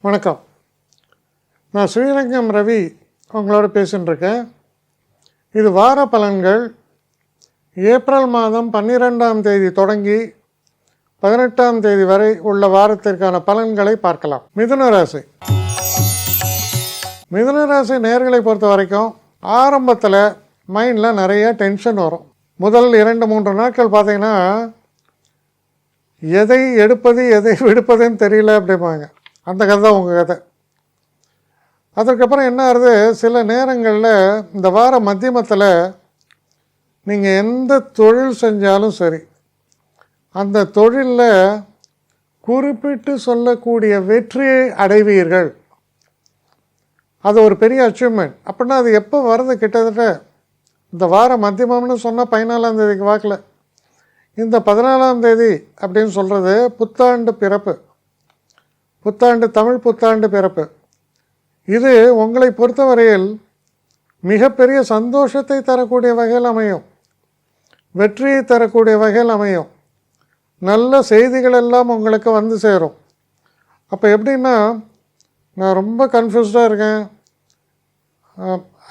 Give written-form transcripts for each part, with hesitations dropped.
வணக்கம். நான் ஸ்ரீரங்கம் ரவி உங்களோட பேசிகிட்டுருக்கேன். இது வார பலன்கள். ஏப்ரல் மாதம் 12ஆம் தேதி தொடங்கி 18ஆம் தேதி வரை உள்ள வாரத்திற்கான பலன்களை பார்க்கலாம். மிதுன ராசி. மிதுன ராசி நேயர்களை பொறுத்த வரைக்கும் ஆரம்பத்தில் மைண்டில் நிறைய டென்ஷன் வரும். முதல் 2-3 நாட்கள் பார்த்தீங்கன்னா எதை எடுப்பது எதை விடுப்பதுன்னு தெரியல அப்படிம்பாங்க. அந்த கதை தான் உங்கள் கதை. அதுக்கப்புறம் என்ன ஆகுது, சில நேரங்களில் இந்த வார மத்தியமத்தில் நீங்கள் எந்த தொழில் செஞ்சாலும் சரி, அந்த தொழிலில் குறிப்பிட்டு சொல்லக்கூடிய வெற்றியை அடைவீர்கள். அது ஒரு பெரிய அச்சீவ்மெண்ட். அப்படின்னா அது எப்போ வருது, கிட்டத்தட்ட இந்த வார மத்தியமம்னு சொன்னால் 14ஆம் தேதிக்கு வாக்கில். இந்த 14ஆம் தேதி அப்படின்னு சொல்கிறது புத்தாண்டு பிறப்பு, புத்தாண்டு, தமிழ் புத்தாண்டு பிறப்பு. இது உங்களை பொறுத்தவரையில் மிகப்பெரிய சந்தோஷத்தை தரக்கூடிய வகையில் அமையும், வெற்றியை தரக்கூடிய வகையில் அமையும். நல்ல செய்திகள் எல்லாம் உங்களுக்கு வந்து சேரும். அப்போ எப்படின்னா, நான் ரொம்ப கன்ஃபியூஸ்டாக இருக்கேன்,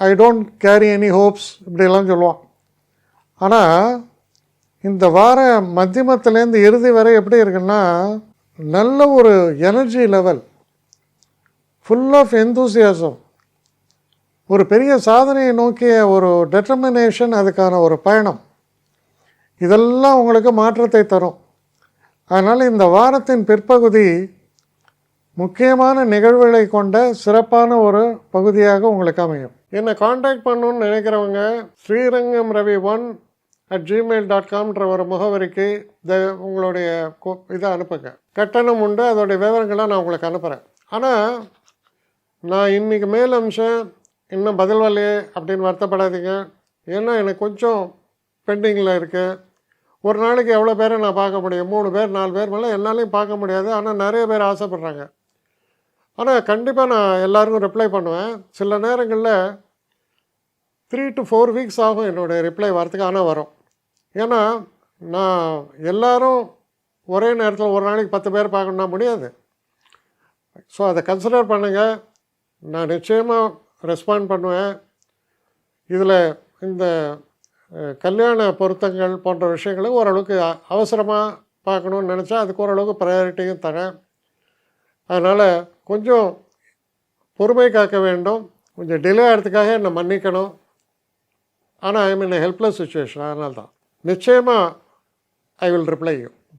I don't carry any hopes இப்படியெல்லாம் சொல்லுவான். ஆனால் இந்த வார மத்தியமத்துலேருந்து இறுதி வரை எப்படி இருக்குன்னா, நல்ல ஒரு energy level, full of enthusiasm, ஒரு பெரிய சாதனையை நோக்கிய ஒரு டெட்டர்மினேஷன், அதுக்கான ஒரு பயணம், இதெல்லாம் உங்களுக்கு மாற்றத்தை தரும். அதனால் இந்த வாரத்தின் பிற்பகுதி முக்கியமான நிகழ்வுகளை கொண்ட சிறப்பான ஒரு பகுதியாக உங்களுக்கு அமையும். என்னை காண்டாக்ட் பண்ணணுன்னு நினைக்கிறவங்க ஸ்ரீரங்கம் ரவி 1@gmail.comன்ற ஒரு முகவரிக்கு உங்களுடைய இதை அனுப்புங்க. கட்டணம் உண்டு, அதோடைய விவரங்களை நான் உங்களுக்கு அனுப்புகிறேன். ஆனால் நான் இன்றைக்கி மேல் அம்சம் இன்னும் பதில் வரலையே அப்படின்னு வருத்தப்படாதீங்க. ஏன்னா எனக்கு கொஞ்சம் பெண்டிங்கில் இருக்குது. ஒரு நாளைக்கு எவ்வளோ பேரை நான் பார்க்க முடியும்? 3 பேர் 4 பேர் மேலே என்னாலையும் பார்க்க முடியாது. ஆனால் நிறைய பேர் ஆசைப்பட்றாங்க. ஆனால் கண்டிப்பாக நான் எல்லாருக்கும் ரிப்ளை பண்ணுவேன். சில நேரங்களில் 3 to 4 வீக்ஸ் ஆகும் என்னுடைய ரிப்ளை வரத்துக்கு. ஆனால் வரும். ஏன்னா நான் எல்லோரும் ஒரே நேரத்தில் ஒரு நாளைக்கு 10 பேர் பார்க்கணுன்னா முடியாது. ஸோ அதை கன்சிடர் பண்ணுங்கள். நான் நிச்சயமாக ரெஸ்பாண்ட் பண்ணுவேன். இதில் இந்த கல்யாண பொருத்தங்கள் போன்ற விஷயங்களை ஓரளவுக்கு அவசரமாக பார்க்கணுன்னு நினச்சா அதுக்கு ஓரளவுக்கு ப்ரையாரிட்டியும் தரேன். அதனால் கொஞ்சம் பொறுமை காக்க வேண்டும். கொஞ்சம் டிலே ஆகிறதுக்காக என்னை மன்னிக்கணும். ஆனால் ஐ மீன் ஹெல்ப்லெஸ் சுச்சுவேஷன். அதனால தான் நிச்சயமாக ஐ வில் ரிப்ளை யூ.